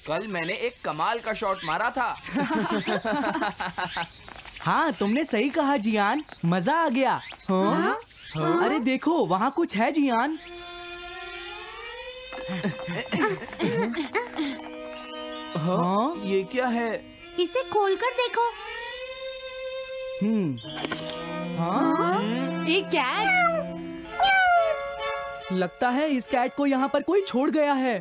कल मैंने एक कमाल का शॉट मारा था। हाँ, तुमने सही कहा जियान, मजा आ गया। हाँ? अरे देखो, वहाँ कुछ है जियान। हाँ? ये क्या है? इसे खोलकर देखो। हाँ? एक कैट। लगता है इस कैट को यहाँ पर कोई छोड़ गया है।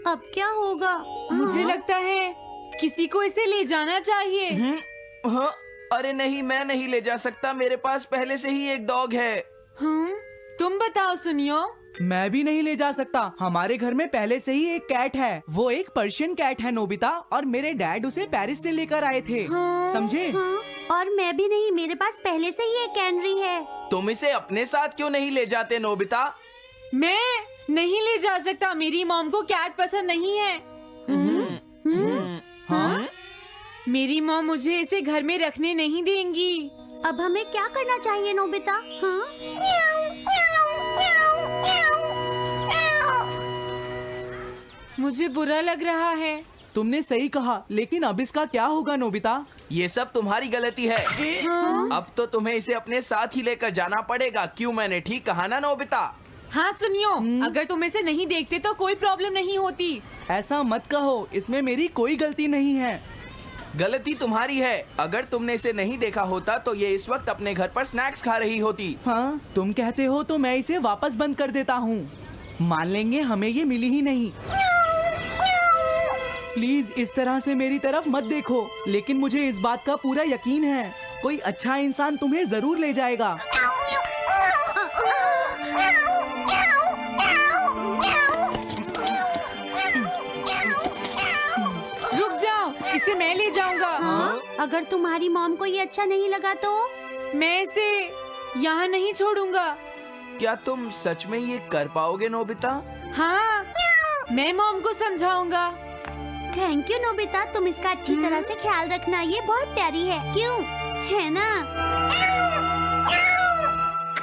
अब क्या होगा? मुझे लगता है किसी को इसे ले जाना चाहिए। हाँ? अरे नहीं, मैं नहीं ले जा सकता, मेरे पास पहले से ही एक डॉग है। तुम बताओ सुनियो। मैं भी नहीं ले जा सकता, हमारे घर में पहले से ही एक कैट है। वो एक पर्शियन कैट है नोबिता, और मेरे डैड उसे पेरिस से लेकर आए थे। समझे? और मैं भी नहीं, मेरे पास पहले से ही एक कैनरी है। तुम इसे अपने साथ क्यों नहीं ले जाते नोबिता? मैं नहीं ले जा सकता, मेरी मॉम को कैट पसंद नहीं है। हाँ? मेरी मॉम मुझे इसे घर में रखने नहीं देंगी। अब हमें क्या करना चाहिए नोबिता? हाँ? मुझे बुरा लग रहा है। तुमने सही कहा, लेकिन अब इसका क्या होगा नोबिता? ये सब तुम्हारी गलती है। अब तो तुम्हें इसे अपने साथ ही लेकर जाना पड़ेगा। क्यों, मैंने ठीक कहा ना नोबिता? हाँ सुनियो, अगर तुम इसे नहीं देखते तो कोई प्रॉब्लम नहीं होती। ऐसा मत कहो, इसमें मेरी कोई गलती नहीं है। गलती तुम्हारी है। अगर तुमने इसे नहीं देखा होता तो ये इस वक्त अपने घर पर स्नैक्स खा रही होती। हाँ, तुम कहते हो तो मैं इसे वापस बंद कर देता हूँ। मान लेंगे हमें ये मिली ही नहीं। प्लीज इस तरह से मेरी तरफ मत देखो, लेकिन मुझे इस बात का पूरा यकीन है, कोई अच्छा इंसान तुम्हें जरूर ले जाएगा। रुक जाओ, इसे मैं ले जाऊंगा। अगर तुम्हारी मॉम को ये अच्छा नहीं लगा तो? मैं इसे यहाँ नहीं छोड़ूंगा। क्या तुम सच में ये कर पाओगे नोबिता? हाँ, मैं मॉम को समझाऊंगा। थैंक यू नोबिता, तुम इसका अच्छी तरह से ख्याल रखना, ये बहुत प्यारी है। क्यों, है ना?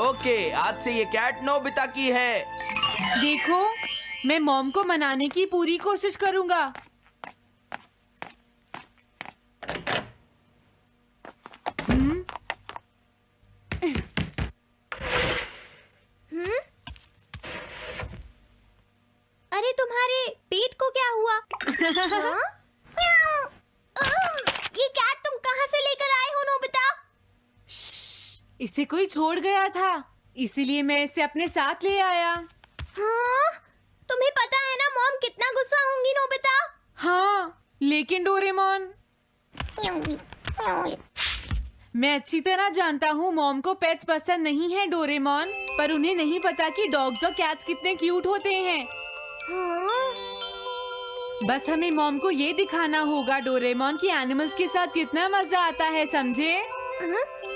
ओके, आज से ये कैट नोबिता की है। देखो, मैं मॉम को मनाने की पूरी कोशिश करूंगा। अरे तुम्हारे पेट को क्या हुआ? हाँ? ये कैट तुम कहाँ से लेकर आए हो नोबिता? इसे कोई छोड़ गया था, इसीलिए मैं इसे अपने साथ ले आया। हाँ? तुम्हें पता है ना मॉम कितना गुस्सा होंगी नोबिता? हाँ, लेकिन डोरेमोन, मैं अच्छी तरह जानता हूँ मॉम को पेट्स पसंद नहीं है डोरेमोन, पर उन्हें नहीं पता कि डॉग्स और कैट्स कितने क्यूट होते हैं। हाँ? बस हमें मॉम को ये दिखाना होगा डोरेमोन कि एनिमल्स के साथ कितना मजा आता है, समझे?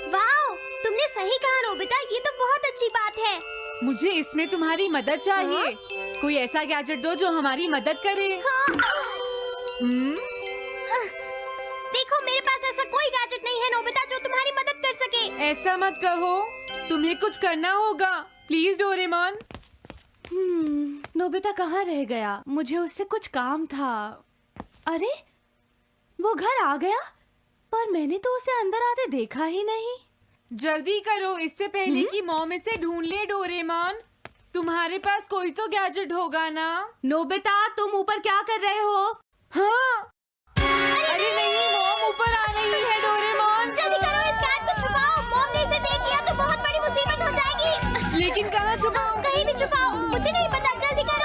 वाओ, तुमने सही कहा नोबिता, ये तो बहुत अच्छी बात है। मुझे इसमें तुम्हारी मदद चाहिए। कोई ऐसा गैजेट दो जो हमारी मदद करे। देखो, मेरे पास ऐसा कोई गैजेट नहीं है नोबिता जो तुम्हारी मदद कर सके। ऐसा मत कहो, तुम्हें कुछ करना होगा, प्लीज डोरेमोन। नोबिता कहाँ रह गया? मुझे उससे कुछ काम था। अरे, वो घर आ गया, पर मैंने तो उसे अंदर आते देखा ही नहीं। जल्दी करो, इससे पहले कि मॉम इसे ढूंढ ले डोरेमोन। तुम्हारे पास कोई तो गैजेट होगा ना? नोबिता, तुम ऊपर क्या कर रहे हो? हाँ? अरे नहीं, मॉम ऊपर आ रही है डोरेमोन। जल्दी करो, इस कैट को छुपाओ। मॉम ने इसे देख लिया तो बहुत बड़ी मुसीबत हो जाएगी। लेकिन कहाँ छुपाऊं? कहीं भी छुपाओ, मुझे नहीं पता, जल्दी करो।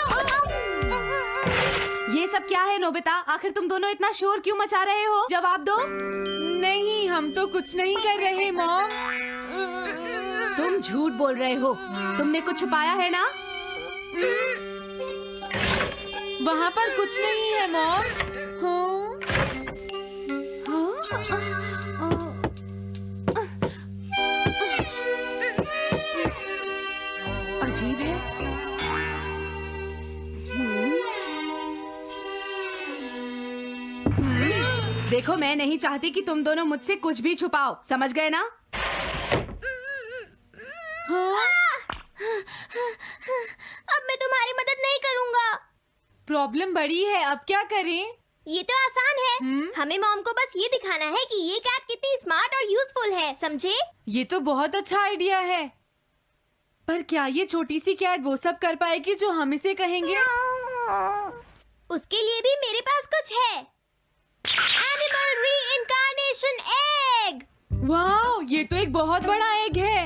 ये सब क्या है नोबिता? आखिर तुम दोनों इतना शोर क्यों मचा रहे हो? जवाब दो। नहीं, हम तो कुछ नहीं कर रहे मॉम। तुम झूठ बोल रहे हो, तुमने कुछ छुपाया है ना? वहाँ पर कुछ नहीं है मॉम। अजीब है। देखो, मैं नहीं चाहती कि तुम दोनों मुझसे कुछ भी छुपाओ, समझ गए ना? अब मैं तुम्हारी मदद नहीं करूंगा। प्रॉब्लम बड़ी है, अब क्या करें? ये तो आसान है। हमें मॉम को बस ये दिखाना है कि ये कैट कितनी स्मार्ट और यूजफुल है, समझे? ये तो बहुत अच्छा आइडिया है, पर क्या ये छोटी सी कैट वो सब कर पाएगी जो हम इसे कहेंगे? उसके लिए भी मेरे पास कुछ है। Animal reincarnation egg. वाह, ये तो एक बहुत बड़ा एग है।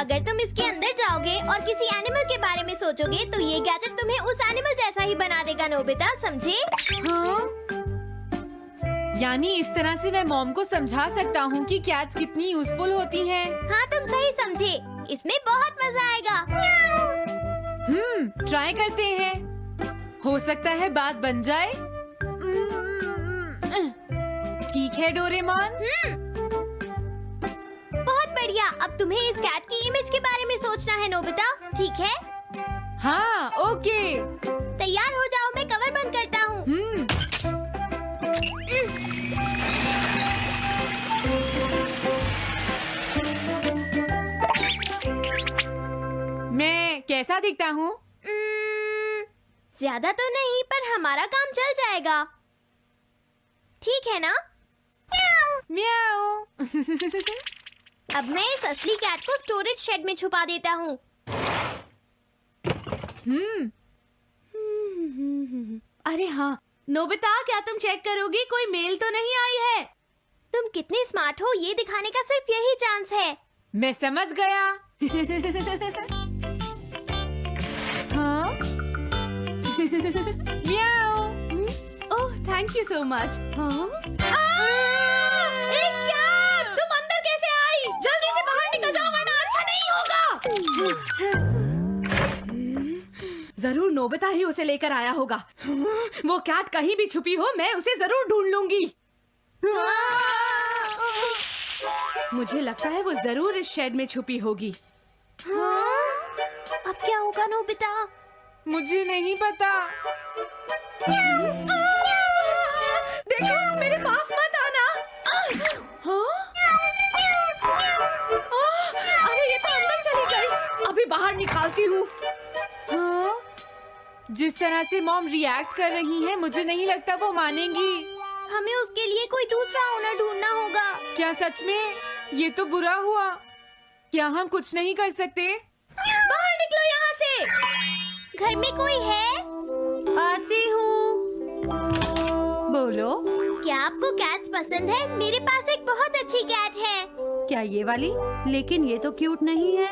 अगर तुम इसके अंदर जाओगे और किसी एनिमल के बारे में सोचोगे तो ये गैजेट तुम्हें उस एनिमल जैसा ही बना देगा, नोबिता, समझे? हाँ? यानी इस तरह से मैं मॉम को समझा सकता हूँ कि कैट्स कितनी यूजफुल होती हैं। हाँ, तुम सही समझे। इसमें बहुत मजा आएगा। ट्राई करते हैं। हो सकता है बात बन जाए। ठीक है डोरेमोन। बहुत बढ़िया। अब तुम्हें इस कैट की इमेज के बारे में सोचना है, नोबिता, ठीक है? हाँ, ओके। तैयार हो जाओ, मैं कवर बंद करता हूँ। मैं कैसा दिखता हूँ? ज्यादा तो नहीं, पर हमारा काम चल जाएगा, ठीक है ना? म्याऊ। अब मैं इस असली कैट को स्टोरेज शेड में छुपा देता हूँ। अरे हाँ नोबिता, क्या तुम चेक करोगी कोई मेल तो नहीं आई है? तुम कितने स्मार्ट हो ये दिखाने का सिर्फ यही चांस है। मैं समझ गया। हाँ? म्याऊ। ओह, थैंक यू सो मच। हाँ? तुम अंदर कैसे आई? जल्दी से बाहर निकल जाओ वरना अच्छा नहीं होगा। जरूर नोबिता ही उसे लेकर आया होगा। वो कैट कहीं भी छुपी हो, मैं उसे जरूर ढूंढ लूंगी। मुझे लगता है वो जरूर इस शेड में छुपी होगी। अब क्या होगा नोबिता? मुझे नहीं पता। देखो, मेरे पास मत आना। हाँ? अरे ये तो अंदर चली गई। अभी बाहर निकालती हूँ। हाँ? जिस तरह से मॉम रिएक्ट कर रही है, मुझे नहीं लगता वो मानेंगी। हमें उसके लिए कोई दूसरा ओनर ढूंढना होगा। क्या सच में? ये तो बुरा हुआ। क्या हम कुछ नहीं कर सकते? बाहर निकलो यहाँ से। घर में कोई है? आती हूँ। बोलो, क्या आपको कैट्स पसंद है? मेरे पास एक बहुत अच्छी कैट है। क्या ये वाली? लेकिन ये तो क्यूट नहीं है।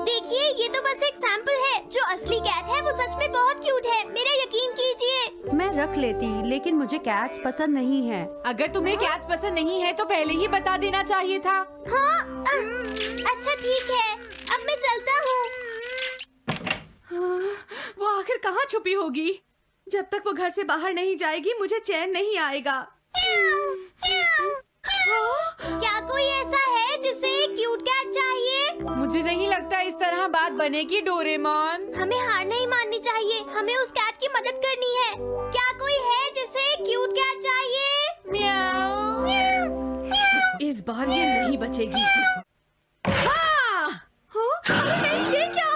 देखिए, ये तो बस एक सैंपल है। जो असली कैट है वो सच में बहुत क्यूट है, मेरा यकीन कीजिए। मैं रख लेती, लेकिन मुझे कैट्स पसंद नहीं है। अगर तुम्हें कैट्स पसंद नहीं है तो पहले ही बता देना चाहिए था। हाँ, अच्छा ठीक है, अब मैं चलता हूँ। वो आखिर कहाँ छुपी होगी? जब तक वो घर से बाहर नहीं जाएगी मुझे चैन नहीं आएगा। क्या कोई ऐसा है जिसे एक क्यूट कैट चाहिए? मुझे नहीं लगता इस तरह बात बनेगी डोरेमोन। हमें हार नहीं माननी चाहिए, हमें उस कैट की मदद करनी है। क्या कोई है जिसे एक क्यूट कैट चाहिए? म्याऊ। इस बार ये नहीं बचेगी। हाँ! अरे नहीं, ये क्या?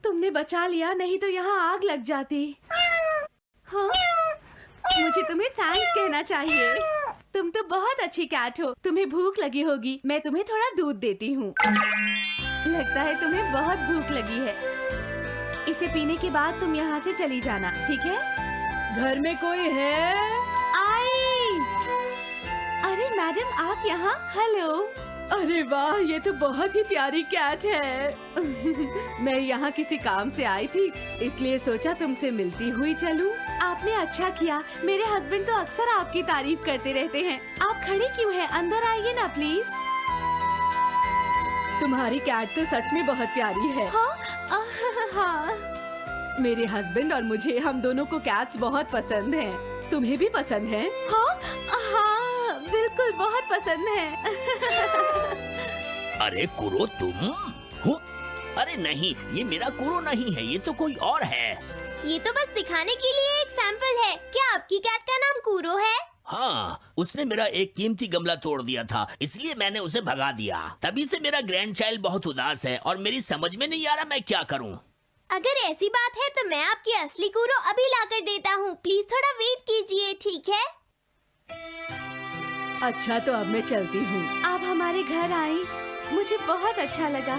तुमने बचा लिया, नहीं तो यहाँ आग लग जाती। हाँ? मुझे तुम्हें थैंक्स कहना चाहिए। तुम तो बहुत अच्छी कैट हो। तुम्हें भूख लगी होगी, मैं तुम्हें थोड़ा दूध देती हूँ। लगता है तुम्हें बहुत भूख लगी है। इसे पीने के बाद तुम यहाँ से चली जाना, ठीक है? घर में कोई है? आई! अरे मैडम, आप यहाँ? हेलो। अरे वाह, ये तो बहुत ही प्यारी कैट है। मैं यहाँ किसी काम से आई थी, इसलिए सोचा तुमसे मिलती हुई चलूं। आपने अच्छा किया। मेरे हस्बैंड तो अक्सर आपकी तारीफ करते रहते हैं। आप खड़े क्यों हैं? अंदर आइए ना प्लीज। तुम्हारी कैट तो सच में बहुत प्यारी है। हाँ? हाँ। मेरे हस्बैंड और मुझे, हम दोनों को कैट्स बहुत पसंद हैं। तुम्हें भी पसंद है? हाँ, हाँ, बिल्कुल बहुत पसंद है। अरे कुरो, तुम हो? अरे नहीं, ये मेरा कुरो नहीं है, ये तो कोई और है। ये तो बस दिखाने के लिए एक सैंपल है। क्या आपकी कैट का नाम कूरो है? हाँ, उसने मेरा एक कीमती गमला तोड़ दिया था, इसलिए मैंने उसे भगा दिया। तभी से मेरा ग्रैंड चाइल्ड बहुत उदास है और मेरी समझ में नहीं आ रहा मैं क्या करूँ। अगर ऐसी बात है तो मैं आपकी असली कूरो अभी लाकर देता हूँ। प्लीज थोड़ा वेट कीजिए, ठीक है? अच्छा, तो अब मैं चलती हूँ। आप हमारे घर आई, मुझे बहुत अच्छा लगा।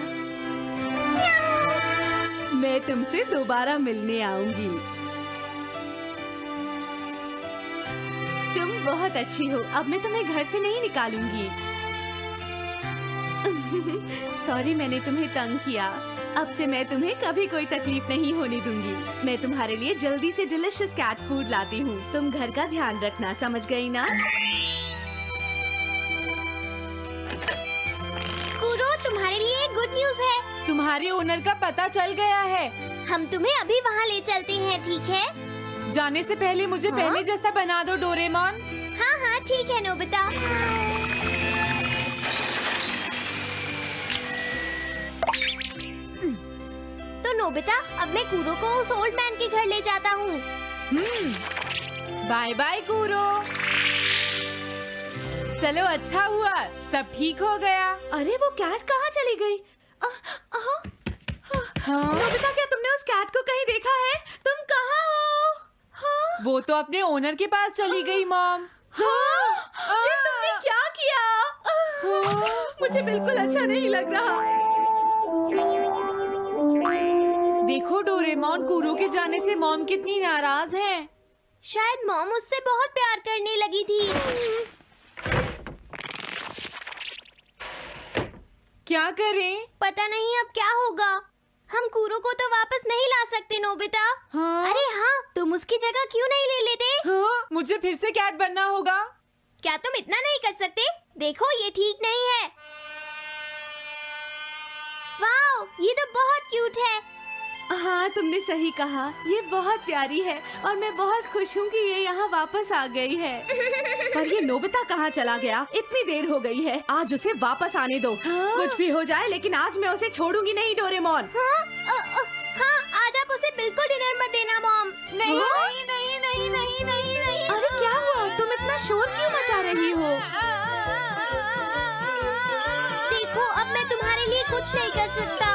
मैं तुमसे दोबारा मिलने आऊंगी। तुम बहुत अच्छी हो। अब मैं तुम्हें घर से नहीं निकालूंगी। सॉरी, मैंने तुम्हें तंग किया। अब से मैं तुम्हें कभी कोई तकलीफ नहीं होने दूंगी। मैं तुम्हारे लिए जल्दी से डिलिशियस कैट फूड लाती हूँ। तुम घर का ध्यान रखना, समझ गई ना? कूरो, तुम्हारे लिए गुड न्यूज है। तुम्हारे ओनर का पता चल गया है। हम तुम्हें अभी वहाँ ले चलते हैं, ठीक है? जाने से पहले मुझे पहले जैसा बना दो डोरेमोन। हाँ हाँ ठीक है नोबिता। तो नोबिता, अब मैं कूरो को उस ओल्ड मैन के घर ले जाता हूँ। बाय बाय कूरो। चलो, अच्छा हुआ, सब ठीक हो गया। अरे वो कैट कहाँ चली गई? नोबिता, क्या तुमने उस कैट को कहीं देखा है? तुम कहाँ हो? हाँ? वो तो अपने ओनर के पास चली गई मॉम। हाँ? ये तुमने क्या किया? मुझे बिल्कुल अच्छा नहीं लग रहा। देखो डोरेमोन, कूरो के जाने से मॉम कितनी नाराज हैं। शायद मॉम उससे बहुत प्यार करने लगी थी। क्या करें? पता नहीं अब क्या होगा। हम कूरो को तो वापस नहीं ला सकते नोबिता। हाँ? अरे हाँ, तुम उसकी जगह क्यों नहीं ले लेते? हाँ? मुझे फिर से कैट बनना होगा। क्या तुम इतना नहीं कर सकते? देखो, ये ठीक नहीं है। वाओ, ये तो बहुत क्यूट है। हाँ, तुमने सही कहा। ये बहुत प्यारी है और मैं बहुत खुश हूँ कि ये यहाँ वापस आ गई है। पर ये नोबिता कहाँ चला गया? इतनी देर हो गई है। आज उसे वापस आने दो। हाँ? कुछ भी हो जाए, लेकिन आज मैं उसे छोड़ूंगी नहीं डोरेमोन। हाँ, आज आप उसे बिल्कुल डिनर मत देना मॉम। नहीं हाँ? नहीं नहीं नहीं नहीं नहीं नहीं। अरे क्या हुआ? तुम इतना शोर क्यों मचा रही हो? देखो, अब मैं तुम्हारे लिए कुछ नहीं कर सकता।